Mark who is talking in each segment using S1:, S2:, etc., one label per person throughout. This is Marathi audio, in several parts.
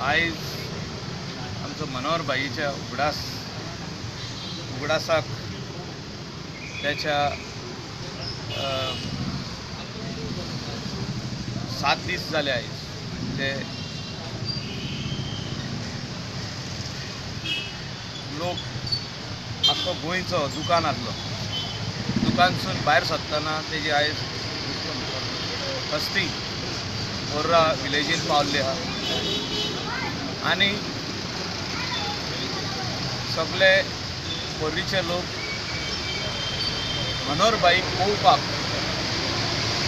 S1: आयज आमचो मनोहर भाईच्या उगडासाक त्याच्या 7 दीस जाले आयज ते लोक आख्खो गोंयचो दुकान आसलो दुकानसून भायर सरतना तेजी आयज अस्थी बोर्रा विलेजीन पावल्ली आहा आनी सगळे पोर्रीचे लोक मनोहर भाईक पळोवपाक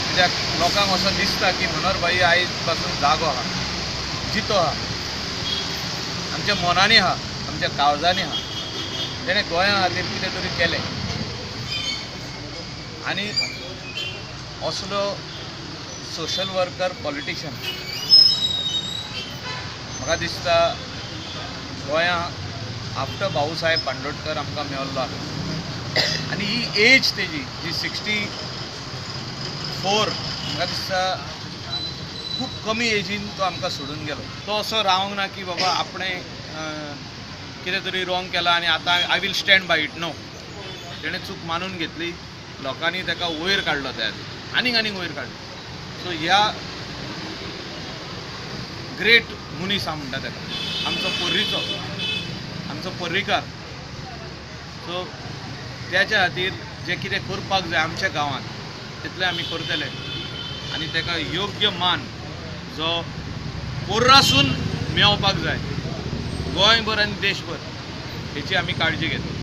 S1: कित्याक लोकांक असो दिसता की मनोहर भाई आयज पासून जागो आहा जितो आहा आमच्या मनांनी आहा आमच्या काळजांनी आहा तेणें गोंया खातीर कितें तरी केलें आनी असलो सोशल वर्कर पॉलिटिशियन म्हाका दिसता गोंया आफ्टर भाऊसाहेब बांदोडकर आमकां मेळ्ळो आहा आनी ही एज तेजी जी 64 म्हाका दिसता खूब कमी एजीन तो आमकां सोडून गेलो तो असो रावंक ना की बाबा आपणें कितें तरी रॉंग केला आनी आतां I will stand by it no तेणें चूक मानून घेतली लोकांनी ताका वयर काडलो त्या आनीक वयर काडलो सो ह्या ग्रेट मनीस आहा म्हणटा ताका आमचो पोर्रीचो आमचो पर्रीकार सो त्याच्या खातीर जे कितें करपाक जाय आमच्या गांवांत तितलें आमी करतले आनी ताका योग्य मान जो पोर्रासून मेळपाक जाय गोंयभर आनी देशभर हेची आमी काळजी घेतली.